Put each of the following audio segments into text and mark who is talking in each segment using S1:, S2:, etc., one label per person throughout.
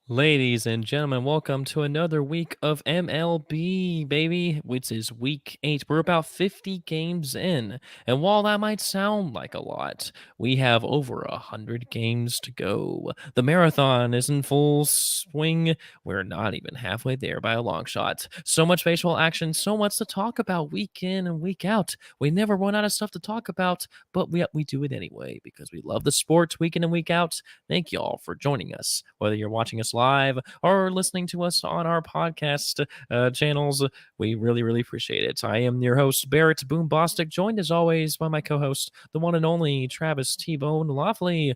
S1: Ladies and gentlemen, welcome to another week of MLB, baby, which is week 8. We're about 50 games in, and while that might sound like a lot, we have over 100 games to go. The marathon is in full swing. We're not even halfway there by a long shot. So much baseball action, so much to talk about week in and week out. We never run out of stuff to talk about, but we do it anyway because we love the sport week in and week out. Thank you all for joining us, whether you're watching us live or listening to us on our podcast channels. We really, really appreciate it. I am your host, Barrett Boom Bostic, joined as always by my co-host, the one and only Travis T-Bone Laughley.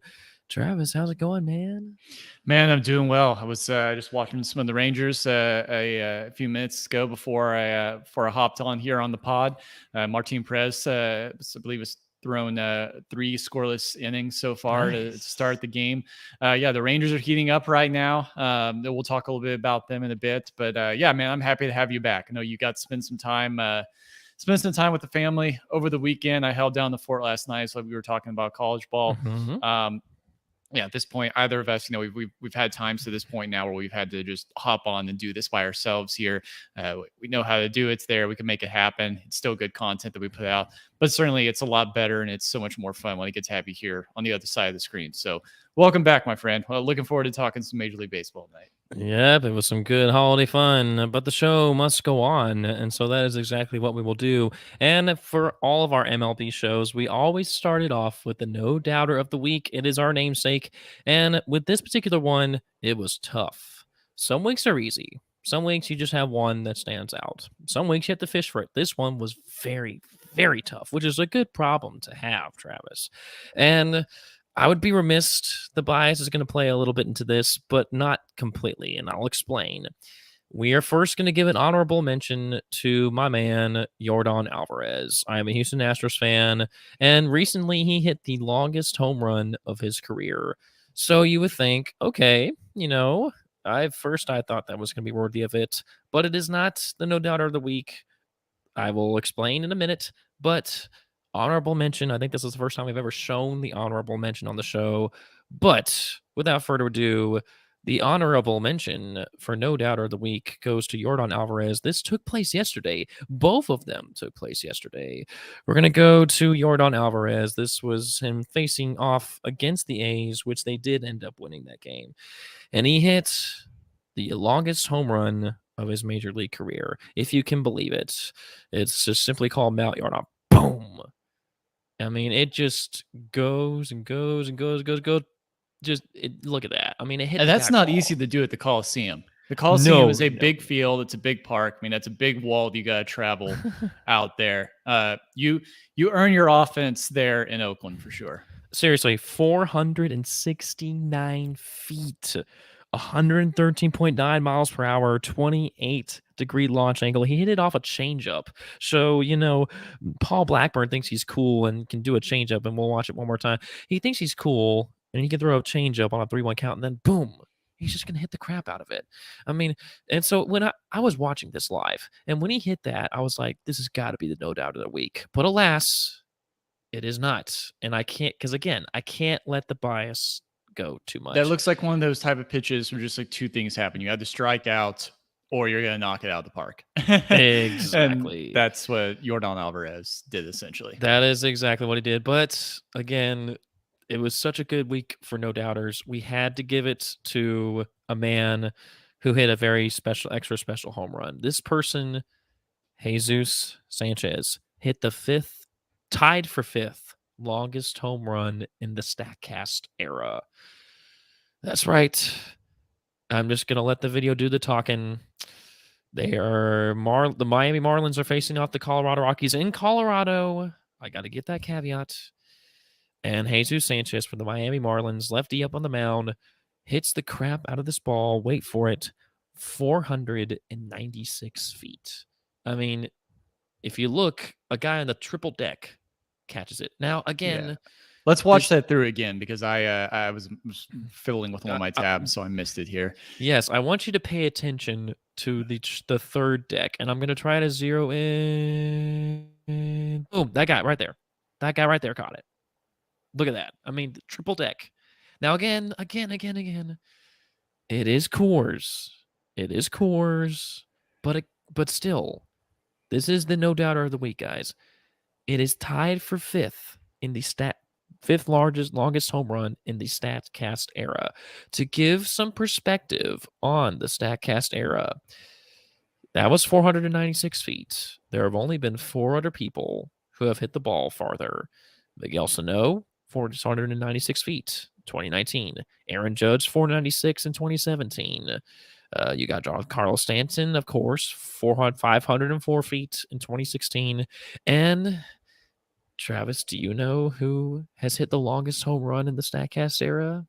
S1: Travis, how's it going, man?
S2: Man, I'm doing well. I was just watching some of the Rangers a few minutes ago before I hopped on here on the pod. Martin Perez, I believe, has thrown 3 scoreless innings so far to start the game. The Rangers are heating up right now. We'll talk a little bit about them in a bit. But man, I'm happy to have you back. I know you got to spend some time with the family over the weekend. I held down the fort last night, so we were talking about college ball.
S1: Mm-hmm.
S2: At this point, either of us, we've had times to this point now where we've had to just hop on and do this by ourselves here. We know how to do it. It's there. We can make it happen. It's still good content that we put out, but certainly it's a lot better and it's so much more fun when it gets happy here on the other side of the screen. So welcome back, my friend. Well, looking forward to talking some Major League Baseball tonight.
S1: Yep, it was some good holiday fun, but the show must go on, and so that is exactly what we will do. And for all of our MLB shows, we always started off with the no doubter of the week. It is our namesake, and with this particular one, it was tough. Some weeks are easy. Some weeks you just have one that stands out. Some weeks you have to fish for it. This one was very, very tough, which is a good problem to have, Travis. And I would be remiss. The bias is going to play a little bit into this, but not completely, and I'll explain. We are first going to give an honorable mention to my man, Yordan Alvarez. I am a Houston Astros fan, and recently he hit the longest home run of his career. So you would think, okay, I thought that was going to be worthy of it, but it is not the no doubter of the week. I will explain in a minute, but honorable mention. I think this is the first time we've ever shown the honorable mention on the show. But without further ado, the honorable mention for no doubter of the week goes to Yordan Alvarez. This took place yesterday. Both of them took place yesterday. We're going to go to Yordan Alvarez. This was him facing off against the A's, which they did end up winning that game. And he hit the longest home run of his major league career, if you can believe it. It's just simply called Mount Yordan. Boom. I mean, it just goes and goes and goes. Look at that. I mean, it hit.
S2: And that's not
S1: ball.
S2: Easy to do at the Coliseum. The Coliseum is a big field. It's a big park. I mean, that's a big wall that you got to travel out there. You earn your offense there in Oakland for sure.
S1: Seriously, 469 feet. 113.9 miles per hour, 28-degree launch angle. He hit it off a changeup. So, Paul Blackburn thinks he's cool and can do a changeup, and we'll watch it one more time. He thinks he's cool, and he can throw a changeup on a 3-1 count, and then boom, he's just going to hit the crap out of it. I mean, and so when I was watching this live, and when he hit that, I was like, this has got to be the no doubt of the week. But alas, it is not. And I can't, because again, I can't let the bias go too much.
S2: That looks like one of those type of pitches where just like two things happen. You have to strike out or you're going to knock it out of the park.
S1: Exactly.
S2: And that's what Yordan Alvarez did essentially.
S1: That is exactly what he did. But again, it was such a good week for no doubters. We had to give it to a man who hit a very special, extra special home run. This person, Jesus Sanchez, hit the tied for 5th longest home run in the StatCast era. That's right. I'm just going to let the video do the talking. The Miami Marlins are facing off the Colorado Rockies in Colorado. I got to get that caveat. And Jesus Sanchez for the Miami Marlins, lefty up on the mound, hits the crap out of this ball. Wait for it. 496 feet. I mean, if you look, a guy on the triple deck catches it. Now, again...
S2: Yeah. Let's watch that through again because I was fiddling with one of my tabs, so I missed it here.
S1: Yes, I want you to pay attention to the third deck, and I'm going to try to zero in. Boom, that guy right there. That guy right there caught it. Look at that. I mean, triple deck. Now, again, It is Coors. It is Coors, but still, this is the no doubter of the week, guys. It is tied for fifth largest longest home run in the Statcast era. To give some perspective on the Statcast era, that was 496 feet. There have only been 4 other people who have hit the ball farther. Miguel Sano, 496 feet, 2019. Aaron Judge, 496 in 2017. You got Carlos Stanton, of course, 504 feet in 2016. And Travis, do you know who has hit the longest home run in the Statcast era?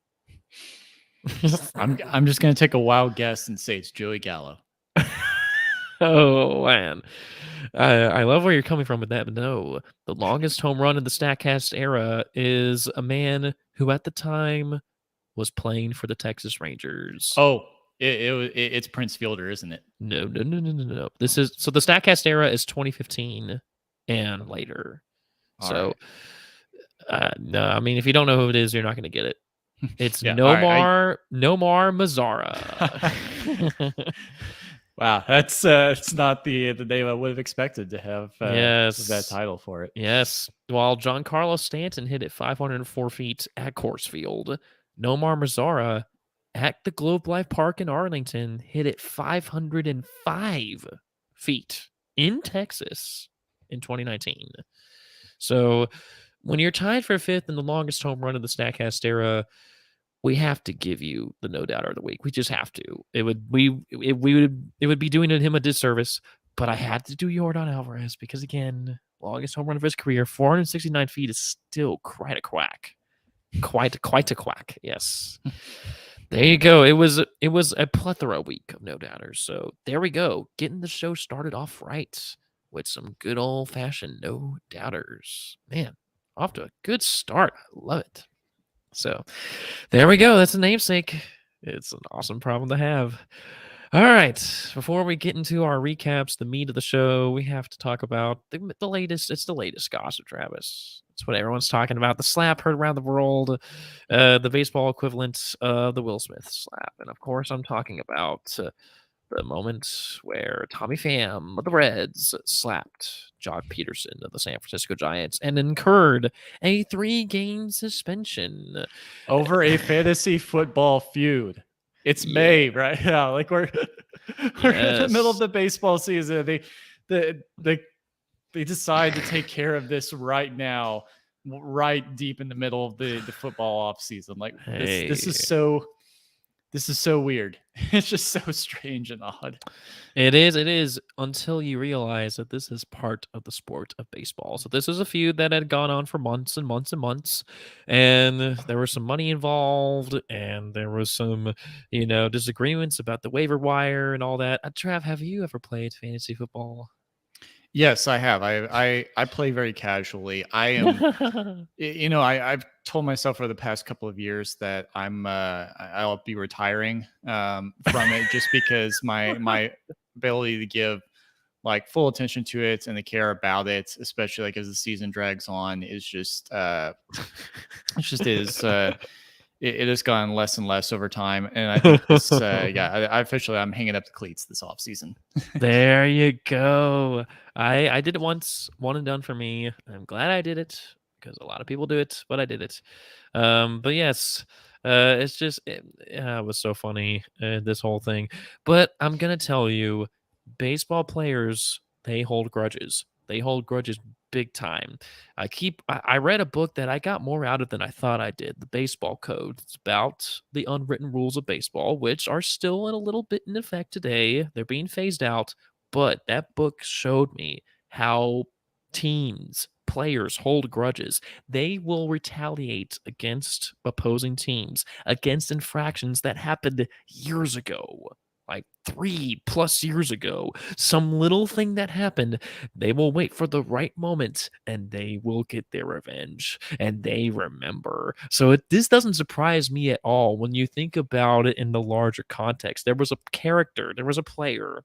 S2: I'm just gonna take a wild guess and say it's Joey Gallo.
S1: Oh man, I love where you're coming from with that, but no, the longest home run in the Statcast era is a man who at the time was playing for the Texas Rangers.
S2: Oh, it's Prince Fielder, isn't it?
S1: No, no, no, no, no, no. This is so the Statcast era is 2015 and later.
S2: All
S1: So,
S2: right.
S1: no, I mean, if you don't know who it is, you're not going to get it. It's
S2: Yeah. All right.
S1: Nomar Mazara.
S2: Wow, that's it's not the name I would have expected to have
S1: Yes.
S2: that title for it.
S1: Yes. While Giancarlo Stanton hit it 504 feet at Coors Field, Nomar Mazara at the Globe Life Park in Arlington hit it 505 feet in Texas in 2019. So when you're tied for fifth in the longest home run of the Statcast era, we have to give you the no doubter of the week. We just have to. It would be doing him a disservice, but I had to do Jordan Alvarez because again, longest home run of his career, 469 feet is still quite a quack. Quite a quack. Yes. There you go. It was a plethora week of no doubters. So there we go. Getting the show started off right with some good old fashioned no doubters. Man, off to a good start. I love it. So there we go. That's a namesake. It's an awesome problem to have. All right. Before we get into our recaps, the meat of the show, we have to talk about the latest. It's the latest gossip, Travis. It's what everyone's talking about. The slap heard around the world, the baseball equivalent of the Will Smith slap. And of course, I'm talking about the moment where Tommy Pham of the Reds slapped Jock Peterson of the San Francisco Giants and incurred a 3-game suspension
S2: over a fantasy football feud. It's May, right? Yeah, like we're in the middle of the baseball season. They decide to take care of this right now, right deep in the middle of the football off season. Like this is so weird. It's just so strange and odd.
S1: It is until you realize that this is part of the sport of baseball. So this is a feud that had gone on for months and months and months, and there was some money involved, and there was some, disagreements about the waiver wire and all that. Trav, have you ever played fantasy football?
S2: Yes, I have. I play very casually. I am, I've told myself for the past couple of years that I'll be retiring from it just because my ability to give like full attention to it and to care about it, especially like as the season drags on, is just it has gone less and less over time. And I think this, I'm hanging up the cleats this off season.
S1: There you go. I did it once, one and done for me. I'm glad I did it because a lot of people do it, but I did it. But yes, it's just it was so funny, this whole thing. But I'm gonna tell you, baseball players, they hold grudges. They hold grudges big time. I read a book that I got more out of than I thought I did. The Baseball Code. It's about the unwritten rules of baseball, which are still in a little bit in effect today. They're being phased out, but that book showed me how players hold grudges. They will retaliate against opposing teams, against infractions that happened years ago. Like 3+ years ago, some little thing that happened, they will wait for the right moment and they will get their revenge and they remember. So this doesn't surprise me at all when you think about it in the larger context. There was a character, there was a player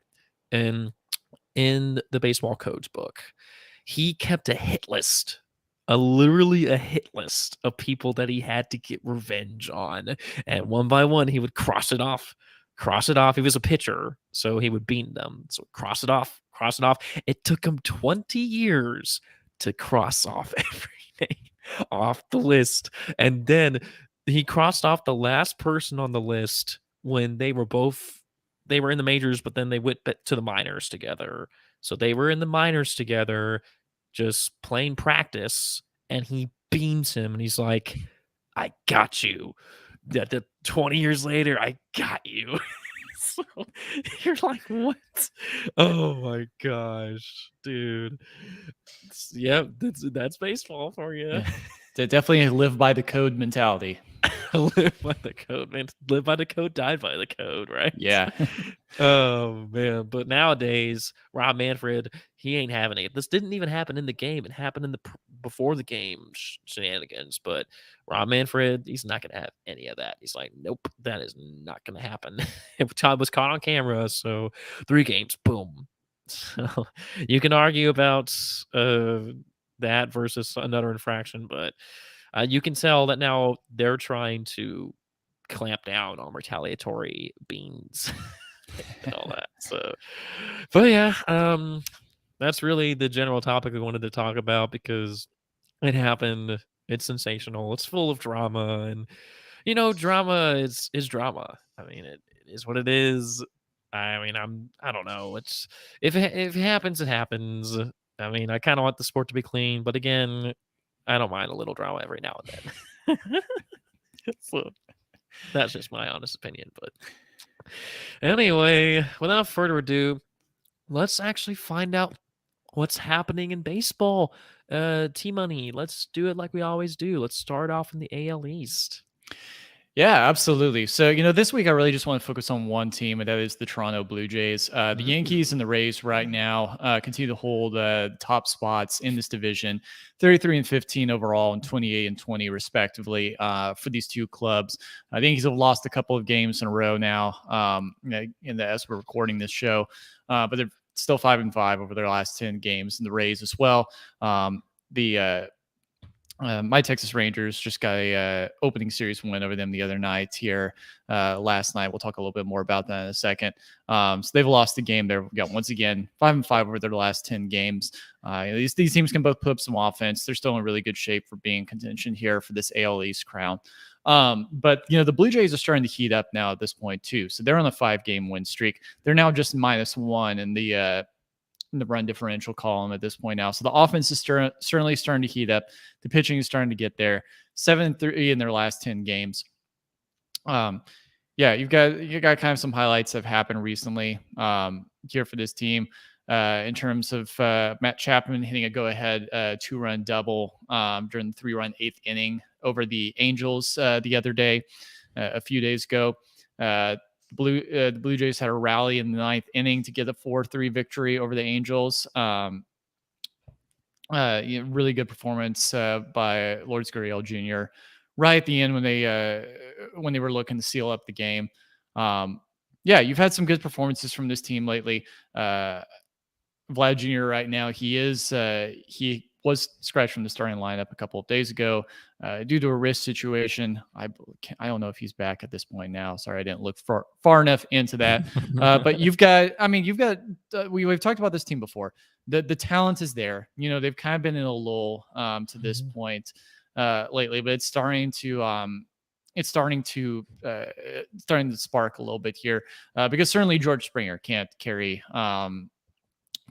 S1: in the Baseball Codes book. He kept a hit list literally a hit list of people that he had to get revenge on, and one by one, he would cross it off. Cross it off. He was a pitcher, so he would beat them. So cross it off, cross it off. It took him 20 years to cross off every name off the list. And then he crossed off the last person on the list when they were in the majors, but then they went to the minors together. So they were in the minors together, just playing practice, and he beams him, and he's like, "I got you." That 20 years later, I got you. So you're like, what? Oh my gosh, dude. Yep, that's baseball for you.
S2: Yeah. To definitely live by the code mentality.
S1: Live by the code, man. Live by the code, die by the code, right?
S2: Yeah.
S1: Oh man, but nowadays Rob Manfred, he ain't having it. This didn't even happen in the game. It happened in the before the game shenanigans. But Rob Manfred, he's not gonna have any of that. He's like, nope, that is not gonna happen. Todd was caught on camera, so 3 games, boom. So you can argue about that versus another infraction, but you can tell that now they're trying to clamp down on retaliatory beans and all that. So, but yeah, that's really the general topic we wanted to talk about because it happened. It's sensational. It's full of drama, and drama is drama. I mean, it is what it is. I mean, I don't know. It's if it happens, it happens. I mean, I kind of want the sport to be clean, but again, I don't mind a little drama every now and then. So that's just my honest opinion. But anyway, without further ado, let's actually find out what's happening in baseball. T-Money, let's do it like we always do. Let's start off in the AL East.
S2: Yeah, absolutely. So, this week I really just want to focus on one team, and that is the Toronto Blue Jays. The Yankees and the Rays right now continue to hold top spots in this division, 33 and 15 overall, and 28 and 20 respectively for these two clubs. The Yankees have lost a couple of games in a row now, as we're recording this show, but they're still 5-5 over their last 10 games, and the Rays as well. My Texas Rangers just got a opening series win over them the other night here last night. We'll talk a little bit more about that in a second. So they've lost a game there. Got once again 5-5 over their last 10 games. These teams can both put up some offense. They're still in really good shape for being in contention here for this AL East crown. But the Blue Jays are starting to heat up now at this point too. So they're on a 5-game win streak. They're now just -1 in the run differential column at this point now. So the offense is certainly starting to heat up. The pitching is starting to get there. 7-3 in their last 10 games. Yeah, you got kind of some highlights that have happened recently here for this team in terms of Matt Chapman hitting a go-ahead 2-run double during the 3-run 8th over the Angels the other day, a few days ago. The Blue Jays had a rally in the 9th inning to get a 4-3 victory over the Angels. Really good performance by Lourdes Gurriel Jr. right at the end when they were looking to seal up the game. You've had some good performances from this team lately. Vlad Jr. right now, he was scratched from the starting lineup a couple of days ago due to a wrist situation. I don't know if he's back at this point now. Sorry, I didn't look far enough into that. But we've talked about this team before. The talent is there. They've kind of been in a lull to this point lately, but it's starting to spark a little bit here because certainly George Springer can't carry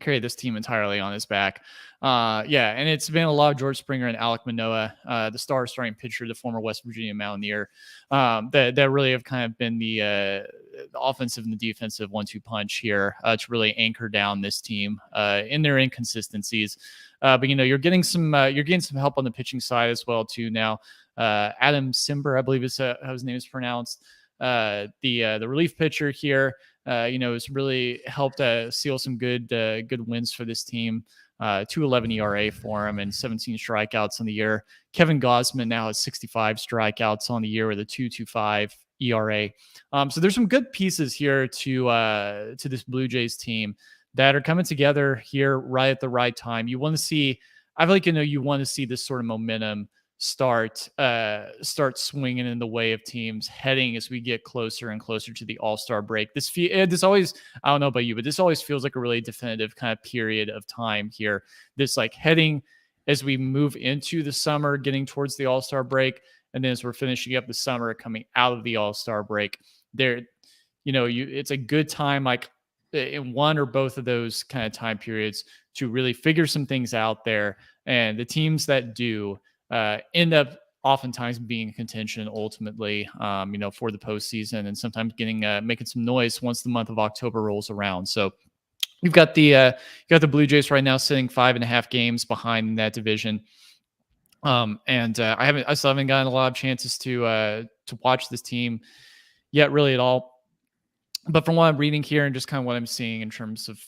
S2: this team entirely on his back. And it's been a lot of George Springer and Alek Manoah, the star starting pitcher, the former West Virginia Mountaineer, that really have kind of been the offensive and the defensive 1-2 punch here to really anchor down this team in their inconsistencies. But you're getting some help on the pitching side as well too now. Adam Simber, I believe is how his name is pronounced. The relief pitcher here, has really helped seal some good wins for this team. 2.11 ERA for him and 17 strikeouts on the year. Kevin Gausman now has 65 strikeouts on the year with a 2.25 ERA. So there's some good pieces here to this Blue Jays team that are coming together here right at the right time. You want to see I feel like, you want to see this sort of momentum start swinging in the way of teams heading as we get closer and closer to the All-Star break. This always, I don't know about you, but this always feels like a really definitive kind of period of time here. This like heading as we move into the summer, getting towards the All-Star break, and then as we're finishing up the summer, coming out of the All-Star break, there, it's a good time, like in one or both of those kind of time periods, to really figure some things out there. And the teams that do end up oftentimes being in contention ultimately, for the postseason, and sometimes getting making some noise once the month of October rolls around. So you've got the Blue Jays right now sitting 5.5 games behind in that division. And I still haven't gotten a lot of chances to watch this team yet, really at all. But from what I'm reading here and just kind of what I'm seeing in terms of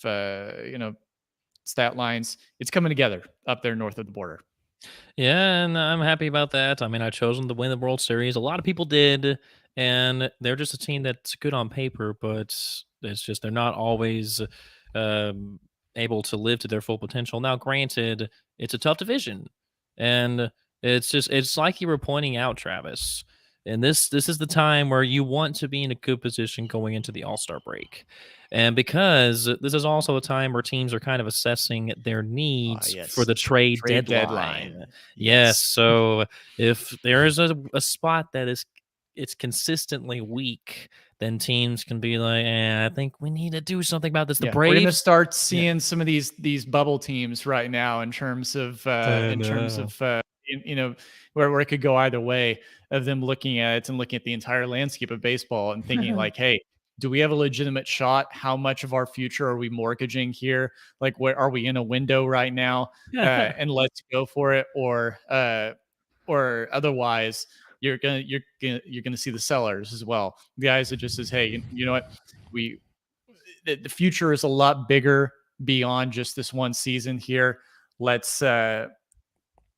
S2: stat lines, it's coming together up there north of the border.
S1: Yeah, and I'm happy about that. I mean, I chose them to win the World Series. A lot of people did, and they're just a team that's good on paper, but it's just they're not always um, able to live to their full potential. Now, granted, it's a tough division, and it's like you were pointing out, Travis. And this is the time where you want to be in a good position going into the All Star break. And because this is also a time where teams are kind of assessing their
S2: Ah,
S1: needs for
S2: yes.
S1: the trade
S2: Trade
S1: deadline.
S2: deadline.
S1: Yes,
S2: Yes.
S1: so if there is a spot that it's consistently weak, then teams can be like, I think we need to do something about this. The
S2: Yeah, we're gonna
S1: Braves,
S2: start
S1: yeah,
S2: seeing some of these bubble teams right now in terms of
S1: I know.
S2: where it could go either way, of them looking at it and looking at the entire landscape of baseball and thinking like, hey, do we have a legitimate shot? How much of our future are we mortgaging here? Like, where are we in a window right now? And let's go for it, or otherwise you're gonna see the sellers as well. The guys that just says, hey, you know what, we the future is a lot bigger beyond just this one season here. Let's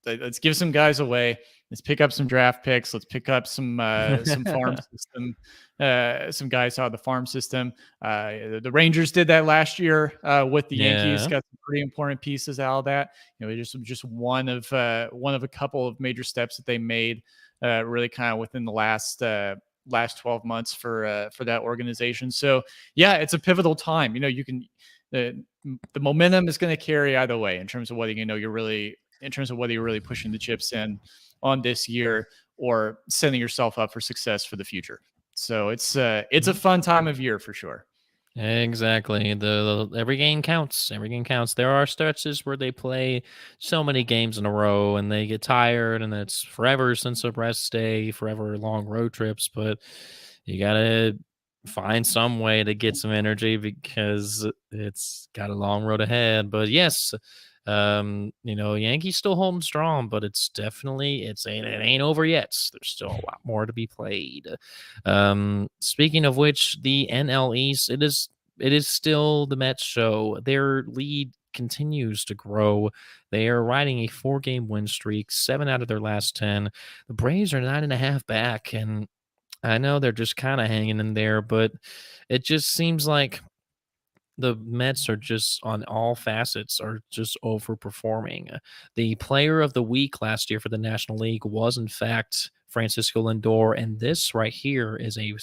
S2: let's give some guys away. Let's pick up some draft picks. Let's pick up some farm system, some guys out of the farm system. The Rangers did that last year with the Yankees.
S1: Yeah,
S2: Got some pretty important pieces out of that. Just one of a couple of major steps that they made, really kind of within the last 12 months for that organization. So yeah, it's a pivotal time. You can the momentum is going to carry either way in terms of whether you're really in terms of whether you're really pushing the chips in on this year or setting yourself up for success for the future. So it's a fun time of year for sure.
S1: exactly. Every game counts. Every game counts. There are stretches where they play so many games in a row and they get tired, and it's forever since a rest day, forever long road trips. But you gotta find some way to get some energy because it's got a long road ahead. But yes, Yankees still holding strong, but it ain't over yet. There's still a lot more to be played. Speaking of which, the NL East, it is still the Mets show. Their lead continues to grow. They are riding a 4-game win streak, 7 out of their last 10. The Braves are 9.5 back, and I know they're just kind of hanging in there, but it just seems like the Mets are just on all facets are just overperforming. The player of the week last year for the National League was in fact Francisco Lindor, and this right here is a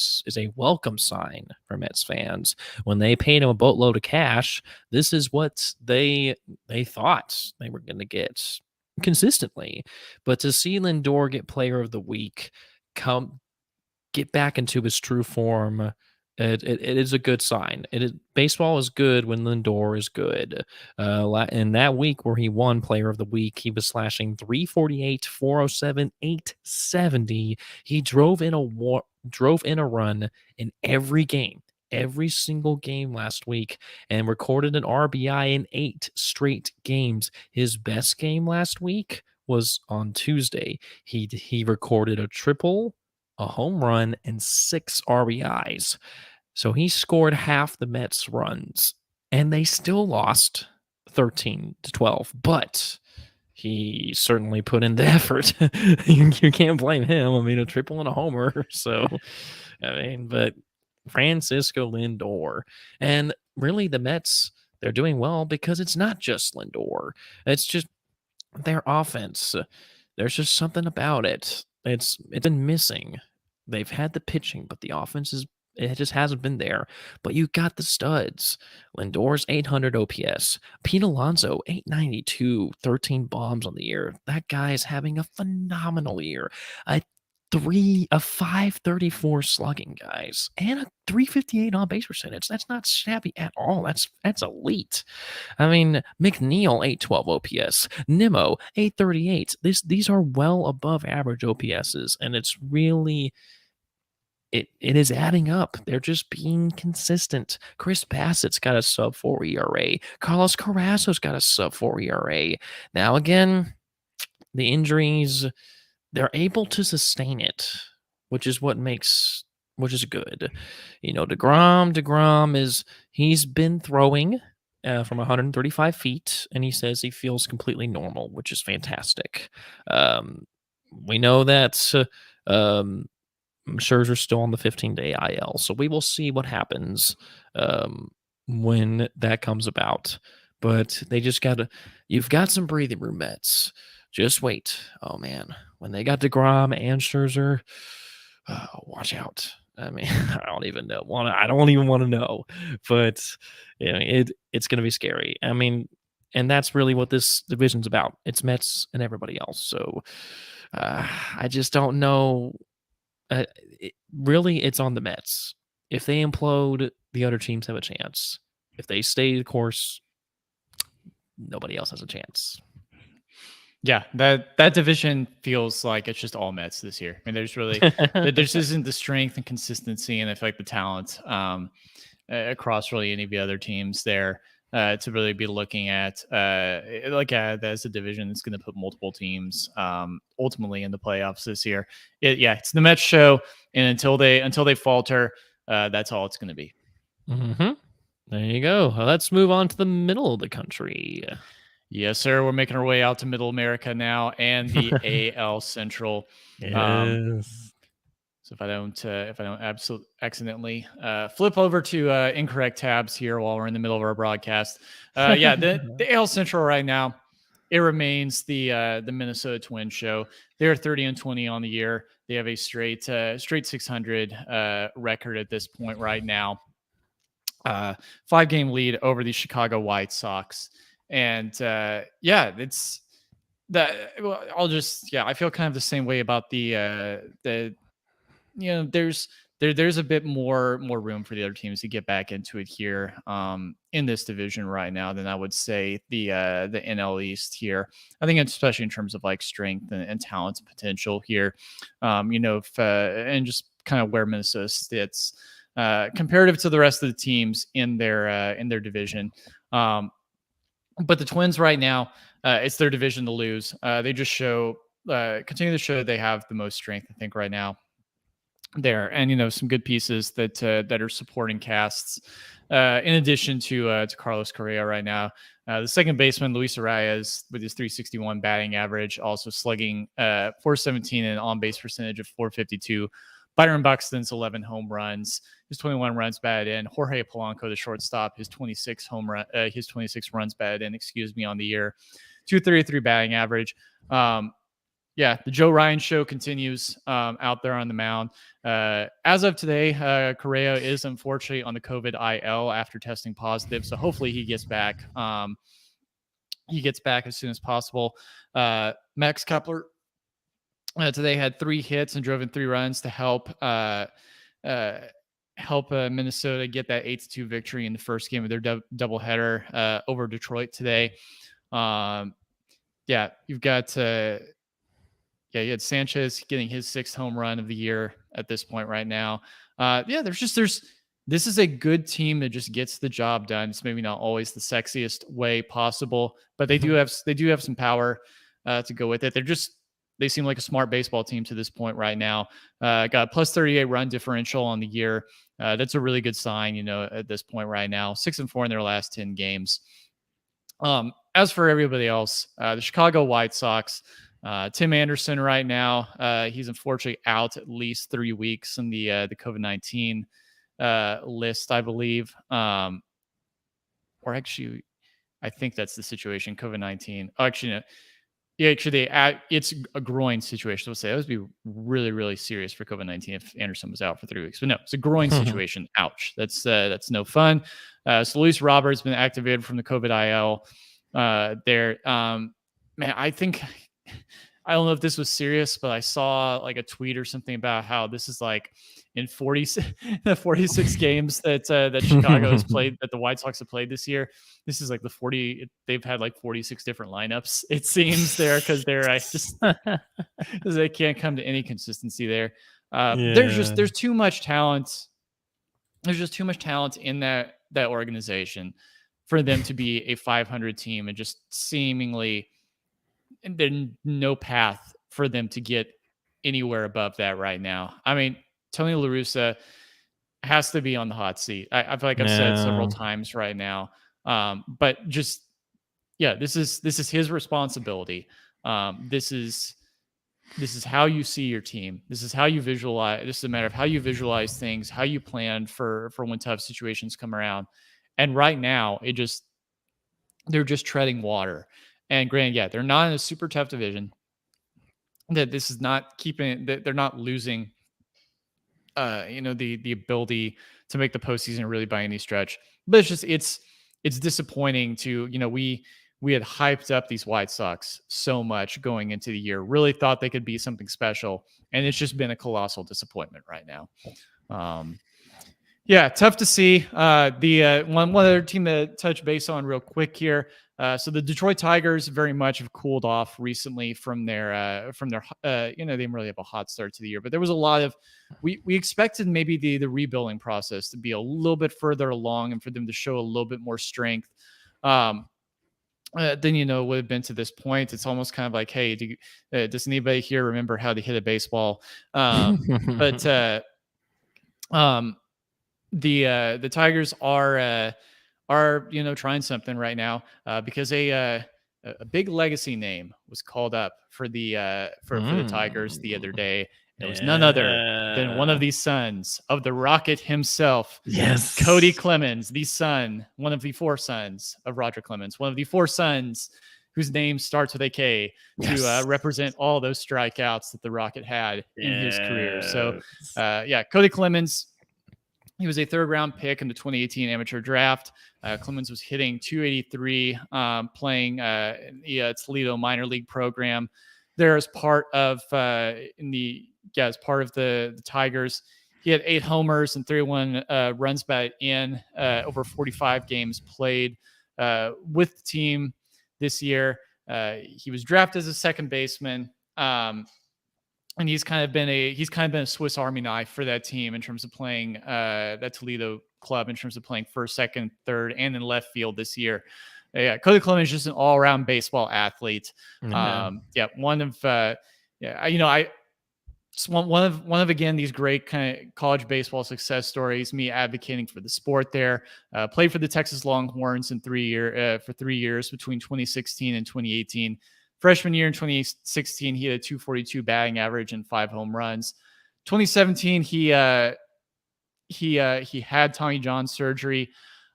S1: welcome sign for Mets fans. When they paid him a boatload of cash, this is what they thought they were going to get consistently. But to see Lindor get player of the week, come get back into his true form, it is a good sign. Baseball is good when Lindor is good. In that week where he won Player of the Week, he was slashing 348, 407, 870. He drove in a run in every game. Every single game last week, and recorded an RBI in 8 straight games. His best game last week was on Tuesday. He recorded a triple, a home run, and 6 RBIs. So he scored half the Mets' runs, and they still lost 13-12. But he certainly put in the effort. You can't blame him. I mean, a triple and a homer. So, but Francisco Lindor, and really the Mets, they're doing well because it's not just Lindor. It's just their offense. There's just something about it. It's been missing. They've had the pitching, but the offense is it just hasn't been there. But you got the studs. Lindor's 800 OPS. Pete Alonso, 892, 13 bombs on the year. That guy is having a phenomenal year. A 534 slugging, guys, and a 358 on base percentage. That's not shabby at all. That's elite. I mean, McNeil 812 OPS, Nimmo 838. These are well above average OPSs, and it's really it is adding up. They're just being consistent. Chris Bassett's got a sub 4 ERA. Carlos Carrasco's got a sub 4 ERA. Now again, the injuries, they're able to sustain it, which is which is good. You know, DeGrom he's been throwing from 135 feet, and he says he feels completely normal, which is fantastic. Um, we know that um, Scherzer's still on the 15-day IL, so we will see what happens when that comes about. But they just you've got some breathing room Mets. Just wait. Oh man, when they got DeGrom and Scherzer, watch out. I mean, I don't even know. I don't even want to know, but you know, it's going to be scary. I mean, and that's really what this division's about. It's Mets and everybody else. So I just don't know. Really, it's on the Mets. If they implode, the other teams have a chance. If they stay the course, nobody else has a chance.
S2: Yeah, that division feels like it's just all Mets this year. I mean, there just isn't the strength and consistency, and I feel like the talent across really any of the other teams there to really be looking at as a division that's going to put multiple teams ultimately in the playoffs this year. It's the Mets show, and until they falter, that's all it's going to be.
S1: Mm-hmm. There you go. Well, let's move on to the middle of the country.
S2: Yes, sir. We're making our way out to Middle America now and the AL Central.
S1: Yes.
S2: So if I don't accidentally flip over to incorrect tabs here while we're in the middle of our broadcast, the AL Central right now, it remains the Minnesota Twins show. They're 30-20 on the year. They have a straight 600 record at this point right now. 5-game lead over the Chicago White Sox. And it's that. Well, I feel kind of the same way about there's a bit more room for the other teams to get back into it here in this division right now than I would say the NL East here. I think especially in terms of like strength and talent and potential here, and just kind of where Minnesota sits comparative to the rest of the teams in their division. But the Twins right now, it's their division to lose. They just continue to show they have the most strength, I think, right now there, and some good pieces that are supporting casts. In addition to Carlos Correa right now, the second baseman Luis Arias with his 361 batting average, also slugging 417 and on base percentage of 452. Byron Buxton's 11 home runs, his 21 runs batted in. Jorge Polanco, the shortstop, his 26 runs batted in, on the year, 233 batting average. The Joe Ryan show continues out there on the mound. As of today, Correa is unfortunately on the COVID IL after testing positive, so hopefully he gets back. He gets back as soon as possible. Max Kepler today had 3 hits and drove in 3 runs to help Minnesota get that 8-2 victory in the first game of their doubleheader over Detroit today. You've got you had Sanchez getting his 6th home run of the year at this point right now. This is a good team that just gets the job done. It's maybe not always the sexiest way possible, but they do have some power to go with it. They seem like a smart baseball team to this point right now. Got a plus 38 run differential on the year. That's a really good sign, at this point right now. 6-4 in their last 10 games. As for everybody else, the Chicago White Sox, Tim Anderson right now, he's unfortunately out at least 3 weeks in the COVID-19 list, I believe. Or actually, I think that's the situation. COVID-19. Oh, actually, no. Yeah, actually, it's a groin situation. Let's say that would be really, really serious for COVID-19 if Anderson was out for 3 weeks. But no, it's a groin situation. Ouch. That's no fun. So Luis Roberts been activated from the COVID IL. There, man, I think I don't know if this was serious, but I saw like a tweet or something about how this is like in 40 the 46 games that Chicago has played, that the White Sox have played this year. This is like the 40 they've had like 46 different lineups, it seems, there, because they're I just because they can't come to any consistency there.
S1: Yeah.
S2: There's too much talent. There's just too much talent in that organization for them to be a 500 team, and just seemingly, and there's no path for them to get anywhere above that right now. I mean, Tony La Russa has to be on the hot seat. I feel like I've said several
S1: Yeah.
S2: times right now. But just, yeah, this is his responsibility. This is how you see your team. This is how you visualize. This is a matter of how you visualize things, how you plan for when tough situations come around. And right now, they're just treading water. And granted, yeah, they're not in a super tough division. That this is not keeping that they're not losing the ability to make the postseason really by any stretch. But it's disappointing to, we had hyped up these White Sox so much going into the year, really thought they could be something special, and it's just been a colossal disappointment right now. Um, yeah, tough to see. The one other team to touch base on real quick here. So the Detroit Tigers very much have cooled off recently from their they didn't really have a hot start to the year, but there was a lot of, we expected maybe the rebuilding process to be a little bit further along and for them to show a little bit more strength. Then would have been to this point. It's almost kind of like, hey, does anybody here remember how to hit a baseball? But the Tigers are trying something right now, because a big legacy name was called up for the Tigers the other day, and it was none other than one of
S1: Yeah.
S2: the sons of the Rocket himself, Cody
S1: Yes.
S2: Clemens, one of the four sons of Roger Clemens, one of the four sons whose name starts with a K, to
S1: Yes.
S2: represent all those strikeouts that the Rocket had in his career. So,
S1: Yes.
S2: yeah, Cody Clemens, he was a third round pick in the 2018 amateur draft. Clemens was hitting 283, playing in the Toledo minor league program. There, as part of as part of the Tigers, he had 8 homers and 31 runs batted in over 45 games played with the team this year. He was drafted as a second baseman. And he's kind of been a Swiss Army knife for that team in terms of playing that Toledo club, in terms of playing first, second, third, and in left field this year. Yeah, Cody Clemens is just an all-around baseball athlete.
S1: Yeah.
S2: Yeah, one of I just one of again these great kind of college baseball success stories. Me advocating for the sport there. Played for the Texas Longhorns for 3 years between 2016 and 2018. Freshman year in 2016, he had a 242 batting average and 5 home runs. 2017, he had Tommy John surgery,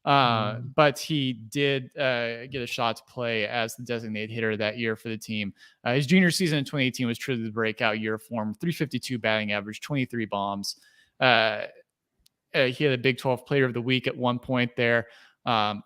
S2: but he did get a shot to play as the designated hitter that year for the team. His junior season in 2018 was truly the breakout year for him. 352 batting average, 23 bombs. He had a Big 12 Player of the Week at one point there.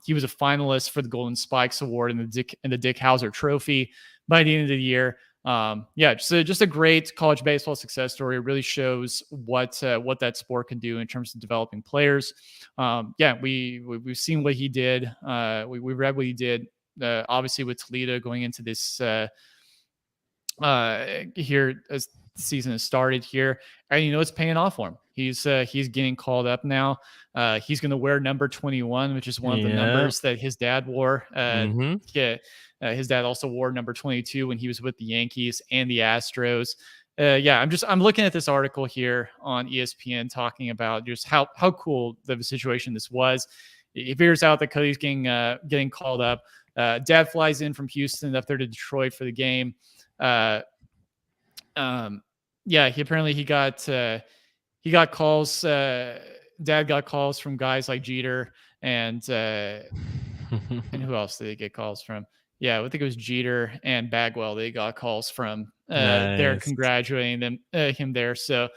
S2: He was a finalist for the Golden Spikes Award and the Dick Hauser Trophy by the end of the year. Yeah, just a great college baseball success story. It really shows what that sport can do in terms of developing players. Yeah, we've seen what he did. We read what he did. Obviously, with Toledo going into this here as the season has started here, and it's paying off for him. He's getting called up now. He's going to wear number 21, which is one of the
S1: Yeah.
S2: numbers that his dad wore.
S1: Mhm.
S2: Yeah, his dad also wore number 22 when he was with the Yankees and the Astros. Yeah, I'm looking at this article here on ESPN talking about just how cool the situation this was. He figures out that Cody's getting called up. Dad flies in from Houston up there to Detroit for the game. Yeah, he got calls. Dad got calls from guys like Jeter and who else did he get calls from? Yeah, I think it was Jeter and Bagwell. They got calls from there
S1: Nice.
S2: congratulating him there. So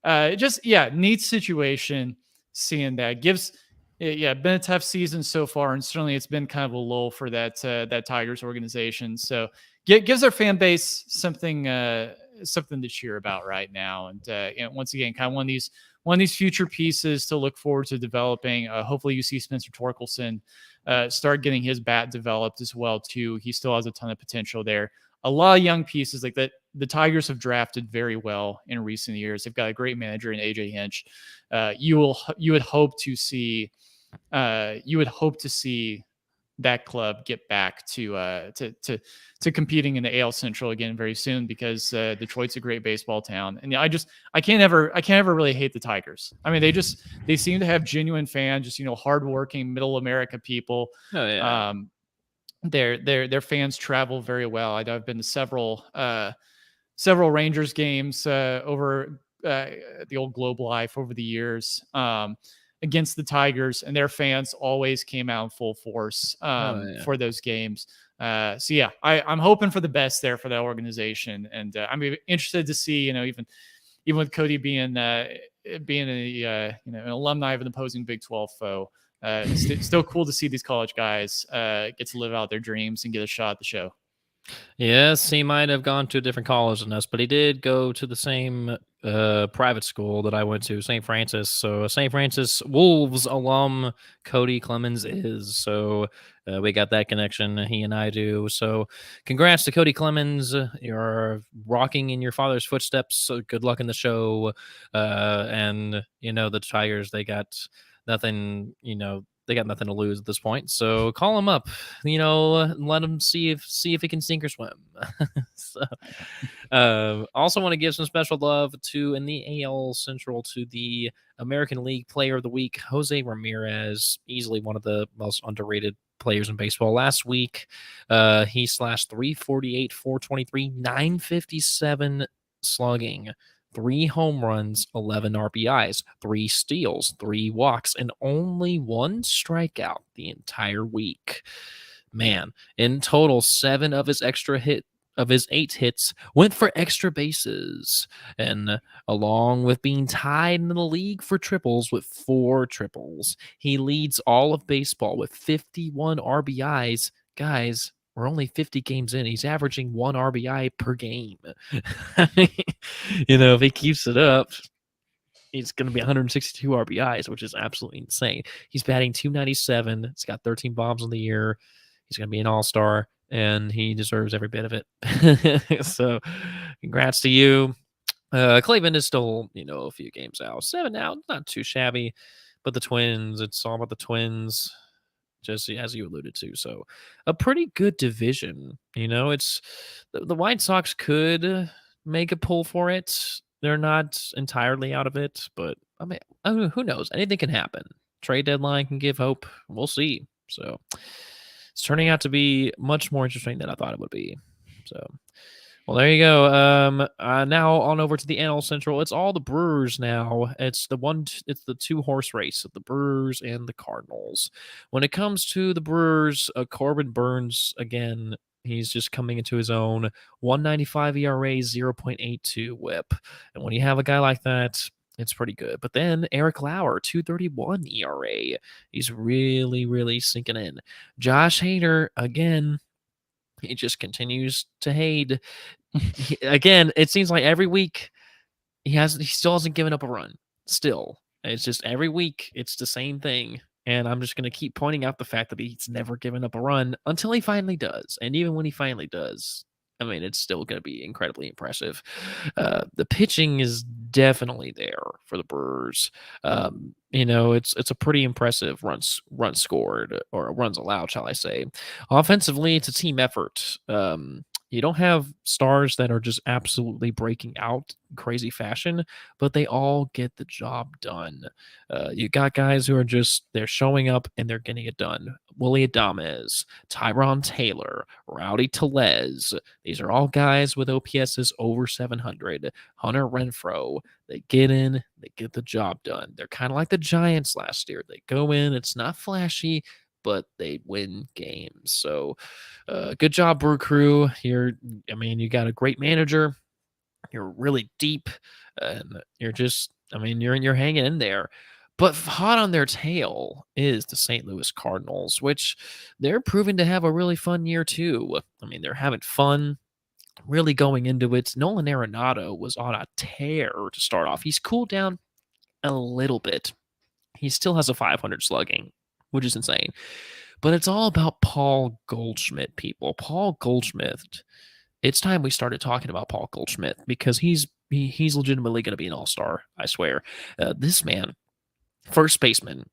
S2: just yeah, neat situation. Seeing that gives yeah, been a tough season so far, and certainly it's been kind of a lull for that Tigers organization. So gives our fan base something to cheer about right now. And once again, kind of one of these future pieces to look forward to developing. Hopefully, you see Spencer Torkelson start getting his bat developed as well too. He still has a ton of potential there. A lot of young pieces like that. The Tigers have drafted very well in recent years. They've got a great manager in AJ Hinch. You would hope to see that club get back to competing in the AL Central again very soon because Detroit's a great baseball town, and I can't ever really hate the Tigers. I mean, they seem to have genuine fans, just hardworking middle America people.
S1: Oh yeah.
S2: Um, their fans travel very well. I've been to several Rangers games over the old Globe Life over the years against the Tigers, and their fans always came out in full force
S1: Oh yeah.
S2: for those games. So yeah, I'm hoping for the best there for that organization, and I'm interested to see, even with Cody being an alumni of an opposing Big 12 foe. Still cool to see these college guys get to live out their dreams and get a shot at the show.
S1: Yes, he might have gone to a different college than us, but he did go to the same private school that I went to, St. Francis. So St. Francis Wolves alum Cody Clemens is. So we got that connection. He and I do. So congrats to Cody Clemens. You're rocking in your father's footsteps. So good luck in the show. And the Tigers, they got nothing. They got nothing to lose at this point. So call him up, let him see if he can sink or swim. So, also want to give some special love to in the AL Central to the American League Player of the Week, Jose Ramirez, easily one of the most underrated players in baseball. Last week, he slashed 348, 423, 957 slugging, 3 home runs, 11 RBIs, 3 steals, 3 walks, and only 1 strikeout the entire week. Man, in total, 7 of his 8 hits went for extra bases, and along with being tied in the league for triples with 4 triples, he leads all of baseball with 51 RBIs. Guys, we're only 50 games in. He's averaging 1 RBI per game. If he keeps it up, he's going to be 162 RBIs, which is absolutely insane. He's batting 297. He's got 13 bombs on the year. He's going to be an all-star, and he deserves every bit of it. So congrats to you. Cleveland is still, a few games out. 7 out, not too shabby. But the Twins, it's all about the Twins, just as you alluded to. So a pretty good division. It's the White Sox could make a pull for it. They're not entirely out of it, but I mean, who knows? Anything can happen. Trade deadline can give hope. We'll see. So it's turning out to be much more interesting than I thought it would be. So, well, there you go. Now on over to the NL Central. It's all the Brewers now. It's the 2-horse race of the Brewers and the Cardinals. When it comes to the Brewers, Corbin Burns again. He's just coming into his own. 195 ERA, 0.82 WHIP, and when you have a guy like that, it's pretty good. But then Eric Lauer, 231 ERA. He's really, really sinking in. Josh Hader, again, he just continues to hate. Again, it seems like every week he still hasn't given up a run. Still, it's just every week it's the same thing. And I'm just going to keep pointing out the fact that he's never given up a run until he finally does. And even when he finally does, I mean, it's still going to be incredibly impressive. The pitching is definitely there for the Brewers. It's a pretty impressive runs scored or runs allowed, shall I say. Offensively, it's a team effort. You don't have stars that are just absolutely breaking out in crazy fashion, but they all get the job done. You got guys who are they're showing up and they're getting it done. Willie Adames, Tyron Taylor, Rowdy Tellez. These are all guys with OPSs over 700. Hunter Renfroe. They get in, they get the job done. They're kind of like the Giants last year. They go in, it's not flashy, but they win games. So, good job, Brew Crew. You got a great manager. You're really deep, and you're hanging in there. But hot on their tail is the St. Louis Cardinals, which they're proving to have a really fun year too. They're having fun really going into it. Nolan Arenado was on a tear to start off. He's cooled down a little bit. He still has a 500 slugging, which is insane. But it's all about Paul Goldschmidt, people. Paul Goldschmidt. It's time we started talking about Paul Goldschmidt because he's legitimately going to be an all-star, I swear. This man, first baseman,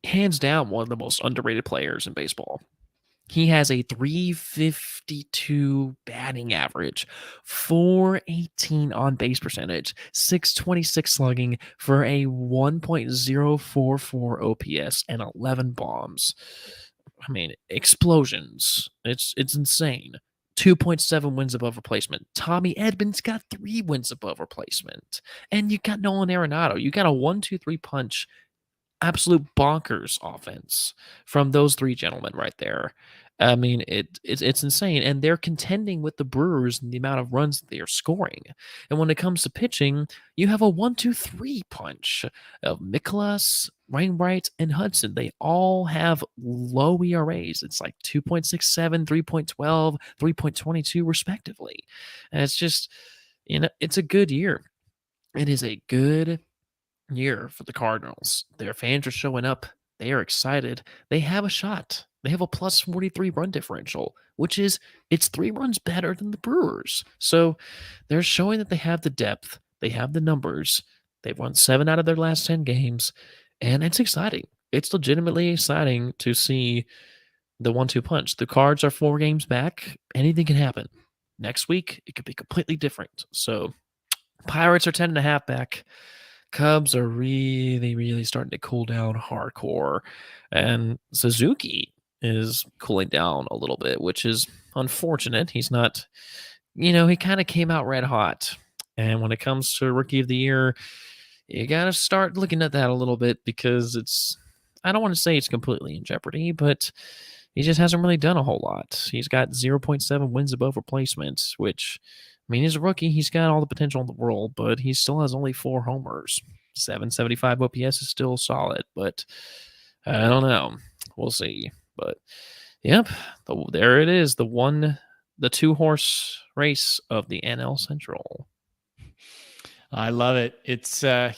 S1: hands down one of the most underrated players in baseball. He has a 352 batting average, 418 on base percentage, 626 slugging for a 1.044 OPS and 11 bombs. Explosions. It's insane. 2.7 wins above replacement. Tommy Edmonds got 3 wins above replacement. And you got Nolan Arenado. You got a 1-2-3 punch, absolute bonkers offense from those 3 gentlemen right there. It's insane, and they're contending with the Brewers in the amount of runs that they are scoring. And when it comes to pitching, you have a 1-2-3 punch of Mikolas, Wainwright, and Hudson. They all have low ERAs. It's like 2.67, 3.12, 3.22, respectively. And it's just, it's a good year. It is a good year for the Cardinals. Their fans are showing up. They are excited. They have a shot. They have a plus 43 run differential, it's 3 runs better than the Brewers. So they're showing that they have the depth. They have the numbers. They've won 7 out of their last 10 games, and it's exciting. It's legitimately exciting to see the 1-2 punch. The Cards are 4 games back. Anything can happen. Next week, it could be completely different. So Pirates are 10.5 back. Cubs are really, really starting to cool down hardcore. And Suzuki is cooling down a little bit, which is unfortunate. He's not, he kind of came out red hot. And when it comes to Rookie of the Year, you got to start looking at that a little bit because I don't want to say it's completely in jeopardy, but he just hasn't really done a whole lot. He's got 0.7 wins above replacement, which, he's a rookie. He's got all the potential in the world, but he still has only 4 homers. 775 OPS is still solid, but I don't know. We'll see. But yep, there it is. The 2-horse race of the NL Central.
S2: I love it. It's I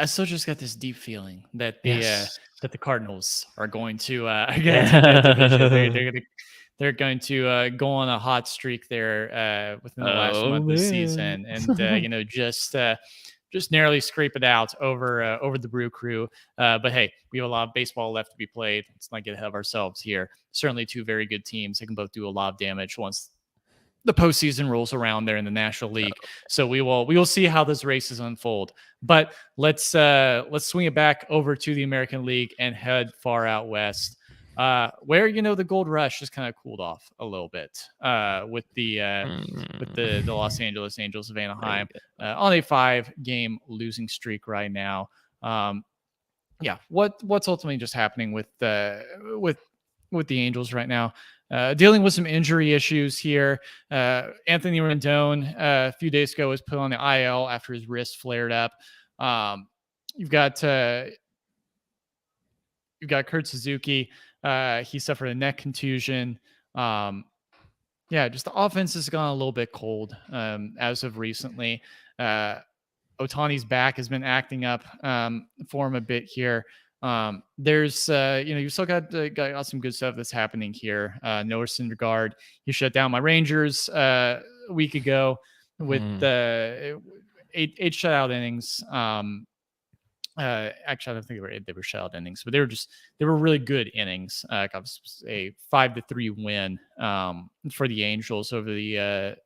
S2: still just got this deep feeling that the Cardinals are going to take that division. They're going to go on a hot streak there within the last month of the season, and just narrowly scrape it out over the Brew Crew. But hey, we have a lot of baseball left to be played. Let's not get ahead of ourselves here. Certainly 2 very good teams. They can both do a lot of damage once the postseason rolls around there in the National League. So we will see how this races unfold. But let's swing it back over to the American League and head far out west, where the gold rush has kind of cooled off a little bit with the Los Angeles Angels of Anaheim on a 5-game losing streak right now. What's ultimately just happening with the Angels right now? Dealing with some injury issues here. Anthony Rendon a few days ago was put on the IL after his wrist flared up. You've got Kurt Suzuki. He suffered a neck contusion. Just the offense has gone a little bit cold as of recently. Otani's back has been acting up for him a bit here. There's you still got some good stuff that's happening here. Noah Syndergaard, he shut down my Rangers a week ago with eight shutout innings. Actually, I don't think they were shutout innings, but they were really good innings. Got a 5-3 win for the Angels over the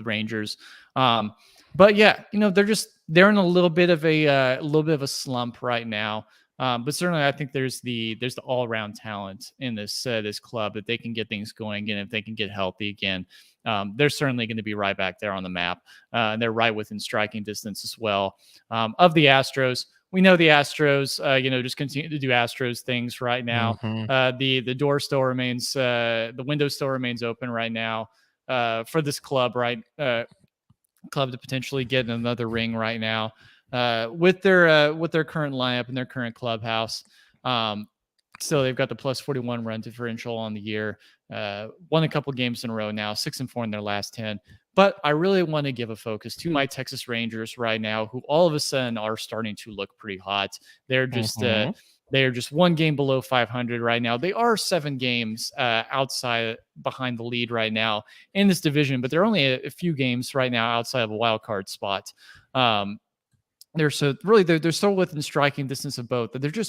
S2: Rangers. But yeah, they're in a little bit of a slump right now. But certainly, I think there's the all-around talent in this club that they can get things going again if they can get healthy again. They're certainly going to be right back there on the map. And they're right within striking distance as well of the Astros, we know the Astros, just continue to do Astros things right now.
S1: Mhm.
S2: The door still remains, the window still remains open right now for this club, right? Club to potentially get another ring right now with their current lineup and their current clubhouse. Um, so they've got the plus 41 run differential on the year. Won a couple games in a row now, 6-4 in their last 10. But I really want to give a focus to my Texas Rangers right now, who all of a sudden are starting to look pretty hot. They're just uh,
S1: Mhm.
S2: they're just one game below 500 right now. They are 7 games outside behind the lead right now in this division, but they're only a few games right now outside of a wild card spot. Um, they're so within striking distance of both that their they're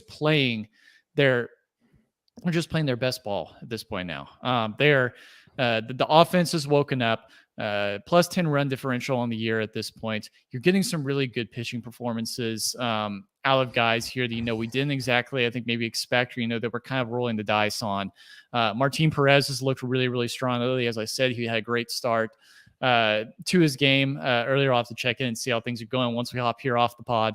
S2: just playing their best ball at this point now. The offense has woken up. Plus 10 run differential on the year at this point. You're getting some really good pitching performances out of guys here that we didn't exactly, I think, maybe expect, or that we're kind of rolling the dice on. Martin Perez has looked really, really strong early. As I said, he had a great start to his game earlier. I'll have to check in and see how things are going once we hop here off the pod.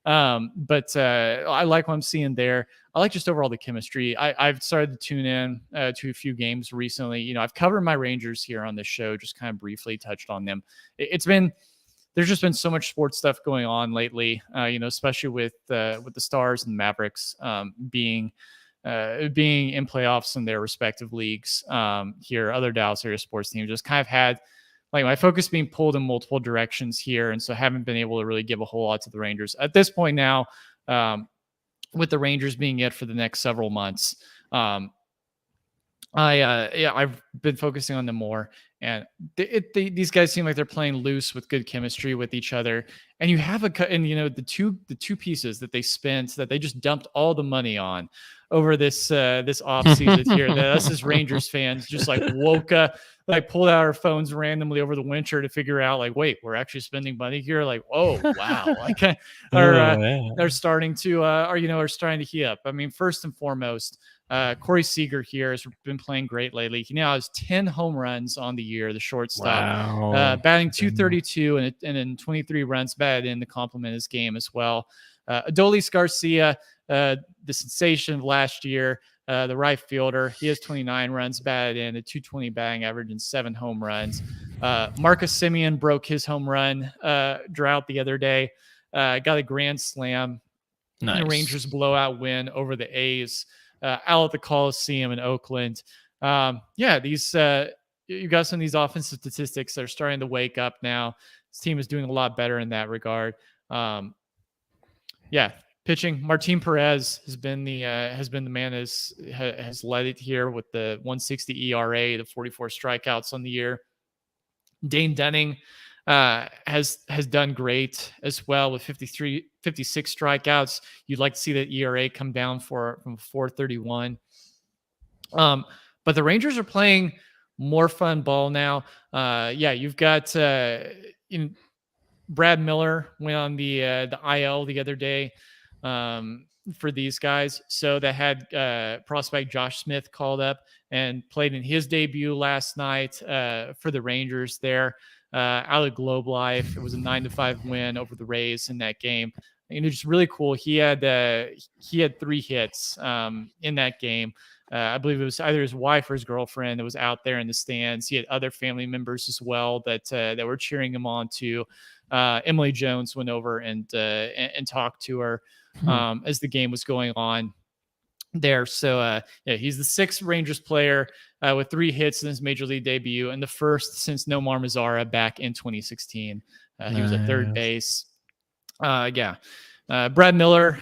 S2: But I like what I'm seeing there. I like just overall the chemistry. I've started to tune in to a few games recently. I've covered my Rangers here on this show, just kind of briefly touched on them. There's just been so much sports stuff going on lately, especially with the Stars and Mavericks being in playoffs in their respective leagues. Here, other Dallas area sports teams just kind of had like my focus being pulled in multiple directions here, and so haven't been able to really give a whole lot to the Rangers at this point now. With the Rangers being it for the next several months, I've been focusing on them more, and these guys seem like they're playing loose with good chemistry with each other. And the two pieces that they just dumped all the money on over this off season here. That us as Rangers fans just like pulled out our phones randomly over the winter to figure out like, wait, we're actually spending money here. Like, oh wow, like
S1: Oh, yeah.
S2: are starting to are starting to heat up. I mean, first and foremost. Corey Seager here has been playing great lately. He now has 10 home runs on the year, the shortstop,
S1: Wow.
S2: batting 232 and then 23 runs batted in to complement his game as well. Adolis Garcia, the sensation of last year, the right fielder, he has 29 runs batted in, a 220 batting average and 7 home runs. Marcus Semien broke his home run drought the other day, got a grand slam and a
S1: Nice.
S2: Rangers blowout win over the A's out at the Coliseum in Oakland. You got some of these offensive statistics that are starting to wake up now. This team is doing a lot better in that regard. Um, Pitching. Martin Perez has been the man has led it here with the 160 ERA, the 44 strikeouts on the year. Dane Dunning has done great as well with 56 strikeouts. You'd like to see that ERA come down from 4.31. But the Rangers are playing more fun ball now. You've got Brad Miller went on the IL the other day for these guys. So they had prospect Josh Smith called up and played in his debut last night for the Rangers there out of Globe Life. It was a 9-5 win over the Rays in that game. And it's just really cool. He had 3 hits in that game. I believe it was either his wife or his girlfriend that was out there in the stands. He had other family members as well that were cheering him on too. Emily Jones went over and talked to her as the game was going on there. So he's the 6th Rangers player with 3 hits in his major league debut, and the first since Nomar Mazara back in 2016. He was at third
S1: Nice.
S2: base. Brad Miller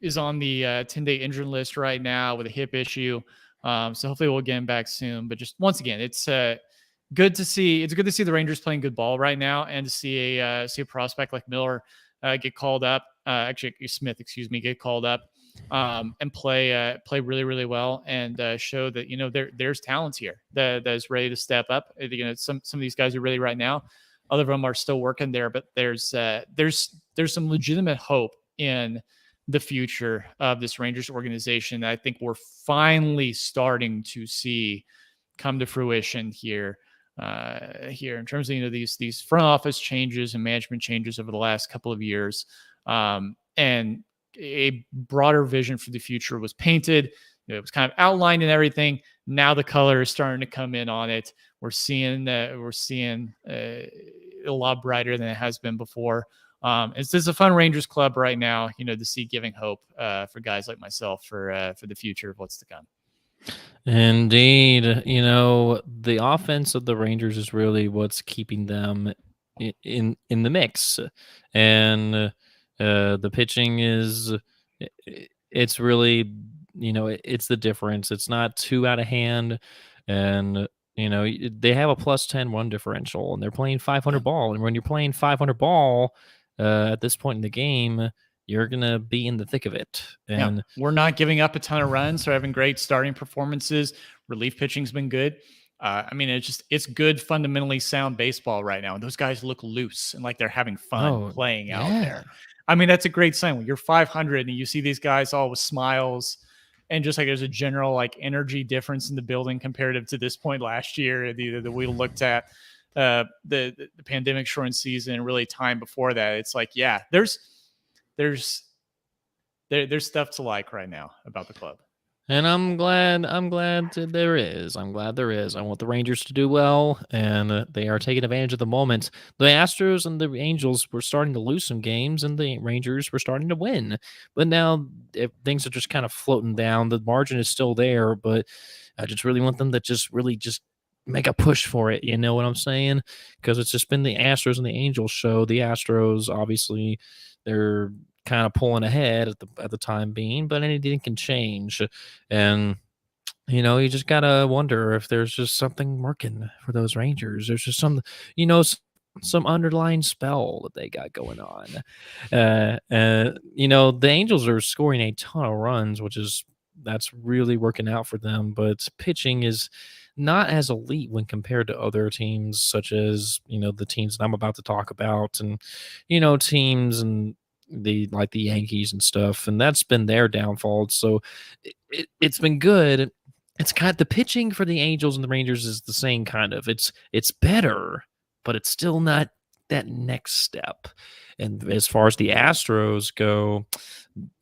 S2: is on the 10-day injured list right now with a hip issue. So hopefully we'll get him back soon. But just once again, it's good to see. It's good to see the Rangers playing good ball right now, and to see a prospect like Miller get called up. Actually, Smith, get called up and play really, really well, and show that there's talents here that is ready to step up. Some of these guys are ready right now. Other of them are still working there, but there's some legitimate hope in the future of this Rangers organization that I think we're finally starting to see come to fruition here in terms of these front office changes and management changes over the last couple of years. and a broader vision for the future was painted. It was kind of outlined and everything. Now the color is starting to come in on it. We're seeing a lot brighter than it has been before. It's just a fun Rangers club right now, to see giving hope for guys like myself for the future of what's to come.
S1: Indeed, the offense of the Rangers is really what's keeping them in the mix, and the pitching is it's really it's the difference. It's not too out of hand, and they have a +10 run differential, and they're playing 500 ball, and when you're playing 500 ball at this point in the game, you're gonna be in the thick of it,
S2: Yeah,
S1: and
S2: we're not giving up a ton of runs. We're having great starting performances. Relief pitching's been good. I mean, it's good, fundamentally sound baseball right now. And those guys look loose and like they're having fun
S1: oh
S2: playing out
S1: yeah.
S2: there. I mean, that's a great sign when you're 500 and you see these guys all with smiles, and just like there's a general like energy difference in the building comparative to this point last year that we looked at the pandemic shortened season and really time before that. It's like, yeah, there's there's stuff to like right now about the club.
S1: And I'm glad that there is. I'm glad there is. I want the Rangers to do well, and they are taking advantage of the moment. The Astros and the Angels were starting to lose some games, and the Rangers were starting to win. But now things are just kind of floating down. The margin is still there, but I just really want them to just make a push for it. You know what I'm saying? Because it's just been the Astros and the Angels show. The Astros, obviously, they're kind of pulling ahead at the time being, but anything can change. And you just gotta wonder if there's just something working for those Rangers. There's just some underlying spell that they got going on. The Angels are scoring a ton of runs, that's really working out for them. But pitching is not as elite when compared to other teams, such as the teams that I'm about to talk about, and teams and the Yankees and stuff, and that's been their downfall. So it's been good. It's kind of the pitching for the Angels and the Rangers is the same kind of. It's better, but it's still not that next step. And as far as the Astros go,